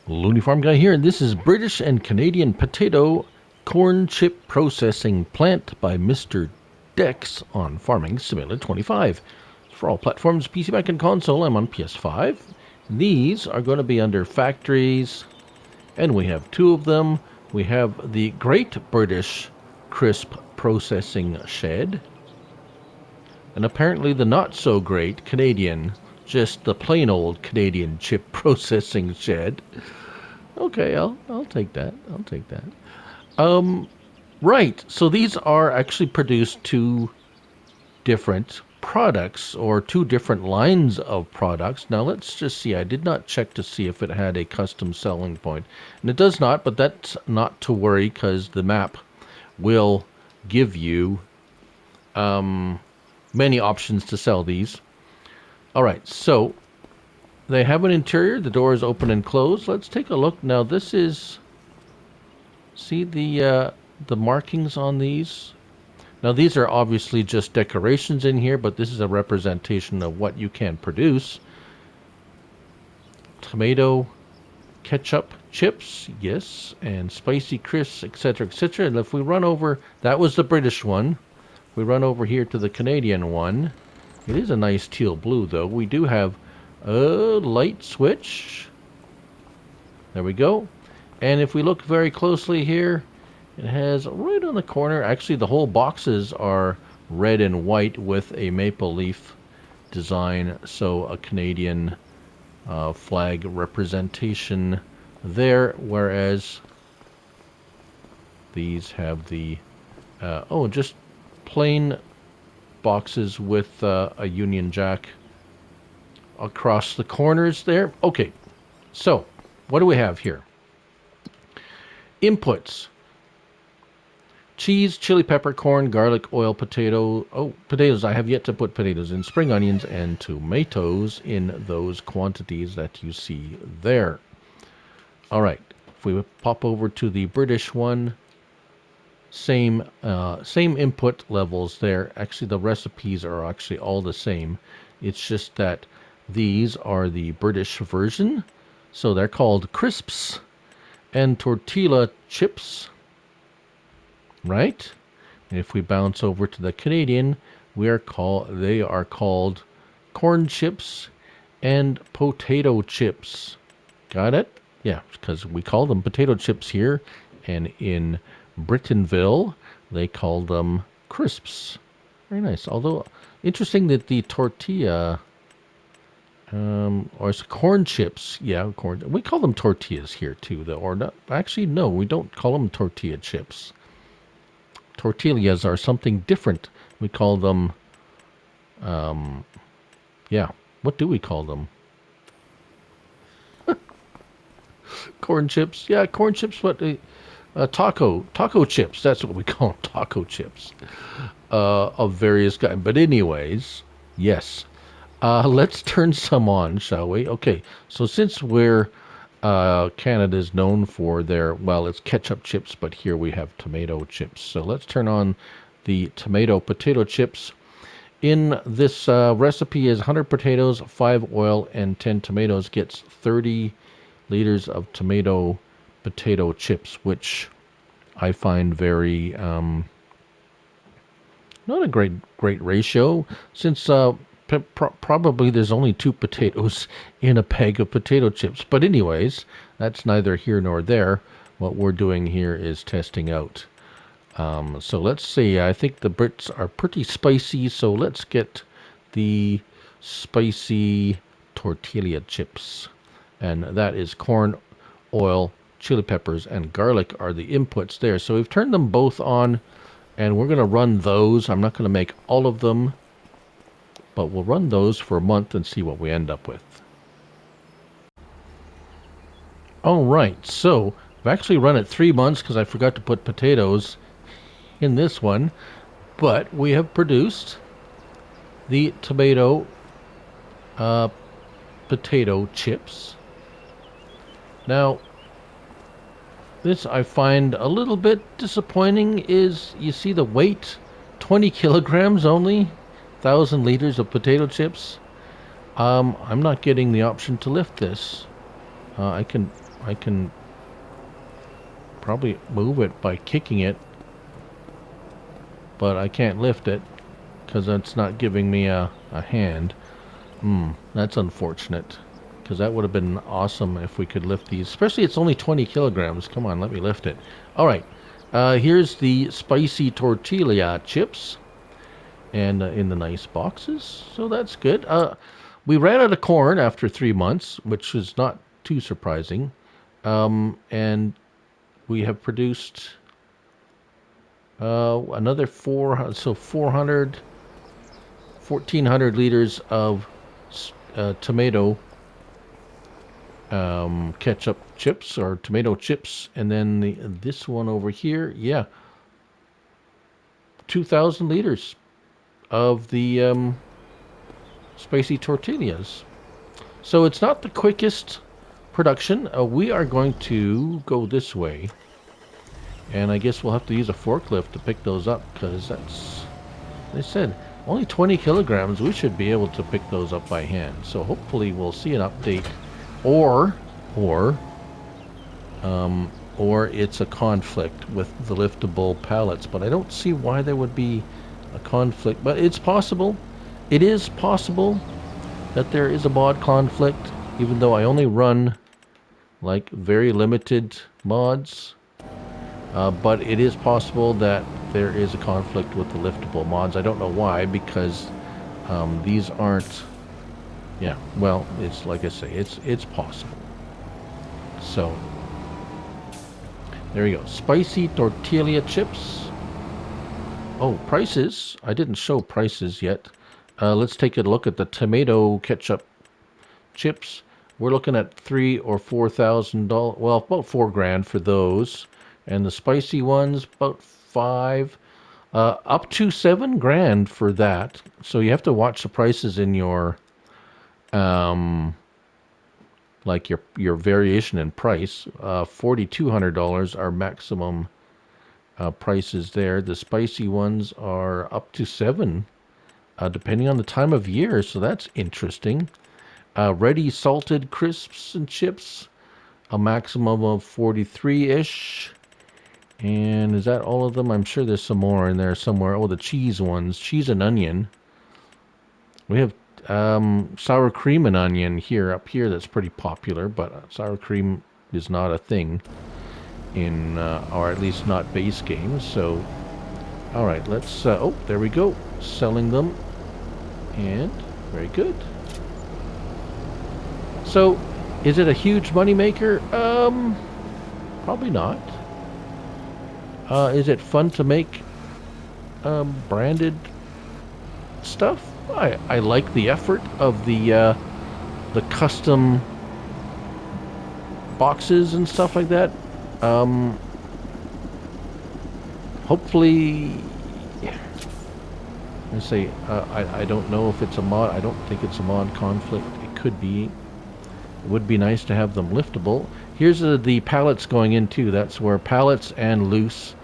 Looney Farm Guy here, and this is British and Canadian potato corn chip processing plant by MrDexxx on Farming Simulator 25. For all platforms, PC, Mac, and console, I'm on PS5. These are going to be under factories, and we have two of them. We have the Great British Crisp Processing Shed, and apparently the not-so-great Canadian, just the plain old Canadian chip processing shed. Okay, I'll take that. I'll take that. Right. So these are actually produced two different products or two different lines of products. Now let's just see. I did not check to see if it had a custom selling point, and it does not. But that's not to worry because the map will give you many options to sell these. All right. So they have an interior. The door is open and closed. Let's take a look. Now this is, see the markings on these? Now these are obviously just decorations in here, but this is a representation of what you can produce. Tomato ketchup chips, yes, and spicy crisps, etc., etc. And if we run over, that was the British one. We run over here to the Canadian one. It is a nice teal blue, though. We do have a light switch. There we go. And if we look very closely here, it has right on the corner, actually the whole boxes are red and white with a maple leaf design, so a Canadian flag representation there, whereas these have the just plain boxes with a Union Jack across the corners there. Okay, so what do we have here? Inputs: cheese, chili pepper, corn, garlic, oil, potato. Oh, potatoes. I have yet to put potatoes in. Spring onions and tomatoes in those quantities that you see there. All right. If we pop over to the British one, same input levels there. Actually, the recipes are actually all the same. It's just that these are the British version. So they're called crisps and tortilla chips. Right? And if we bounce over to the Canadian, they are called corn chips and potato chips. Got it? Yeah, because we call them potato chips here, and in Britainville they call them crisps. Very nice. Although interesting that the tortilla or it's corn chips. Yeah, corn. We call them tortillas here too, though. Or not? Actually, no, we don't call them tortilla chips. Tortillas are something different. We call them, yeah, what do we call them? Corn chips. Yeah, corn chips. What? Taco chips. That's what we call them, taco chips of various kinds. But anyways, yes. Let's turn some on, shall we? Okay, so since Canada is known for their, well, it's ketchup chips, but here we have tomato chips. So let's turn on the tomato potato chips. In this recipe is 100 potatoes, 5 oil, and 10 tomatoes gets 30 liters of tomato potato chips, which I find very not a great ratio, since probably there's only 2 potatoes in a bag of potato chips. But anyways, that's neither here nor there. What we're doing here is testing out. So let's see. I think the Brits are pretty spicy, so let's get the spicy tortilla chips. And that is corn, oil, chili peppers, and garlic are the inputs there. So we've turned them both on, and we're going to run those. I'm not going to make all of them, but we'll run those for a month and see what we end up with. All right, so I've actually run it 3 months because I forgot to put potatoes in this one, but we have produced the tomato potato chips. Now, this I find a little bit disappointing. Is you see the weight, 20 kilograms only, 1,000 liters of potato chips. I'm not getting the option to lift this. I can I can probably move it by kicking it, but I can't lift it because it's not giving me a hand. That's unfortunate, because that would have been awesome if we could lift these. Especially it's only 20 kilograms. Come on, let me lift it. All right. Here's the spicy tortilla chips, and in the nice boxes, so that's good. We ran out of corn after 3 months, which is not too surprising, and we have produced another 1,400 liters of tomato ketchup chips, or tomato chips, and then this one over here, yeah, 2,000 liters of the spicy tortillas. So it's not the quickest production. We are going to go this way, and I guess we'll have to use a forklift to pick those up, because that's, they said, only 20 kilograms. We should be able to pick those up by hand. So hopefully we'll see an update, or it's a conflict with the liftable pallets. But I don't see why there would be a conflict. But it's possible. It is possible that there is a mod conflict, even though I only run like very limited mods. But it is possible that there is a conflict with the liftable mods. I don't know why, because these aren't. Yeah, well, it's like I say, it's possible. So there you go, spicy tortilla chips. Oh, prices. I didn't show prices yet. Let's take a look at the tomato ketchup chips. We're looking at $3,000 or $4,000. Well, about $4,000 for those, and the spicy ones about $5,000, up to $7,000 for that. So you have to watch the prices in your, like your variation in price. $4,200 are maximum prices there. The spicy ones are up to $7,000, depending on the time of year. So that's interesting. Ready salted crisps and chips, a maximum of 43-ish. And is that all of them? I'm sure there's some more in there somewhere. Oh, the cheese ones, cheese and onion. We have sour cream and onion here, up here, that's pretty popular, but sour cream is not a thing in, or at least not base games. So, all right, let's, oh, there we go, selling them, and very good. So, is it a huge moneymaker? Probably not. Is it fun to make branded stuff? I like the effort of the custom boxes and stuff like that. Hopefully, I say, I don't know if it's a mod. I don't think it's a mod conflict. It could be. It would be nice to have them liftable. Here's the pallets going in too. That's where pallets and loose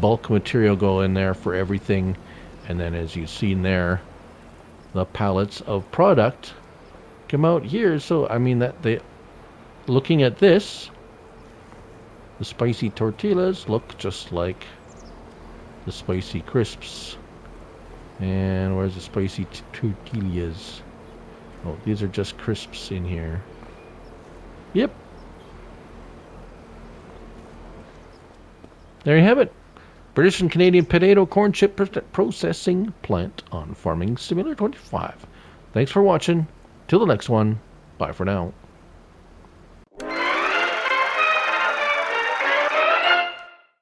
bulk material go in there for everything. And then, as you've seen there, the pallets of product come out here. So I mean, that they, looking at this, the spicy tortillas look just like the spicy crisps. And where's the spicy tortillas? Oh, these are just crisps in here. Yep. There you have it. British and Canadian potato corn chip processing plant on Farming Simulator 25. Thanks for watching. Till the next one. Bye for now.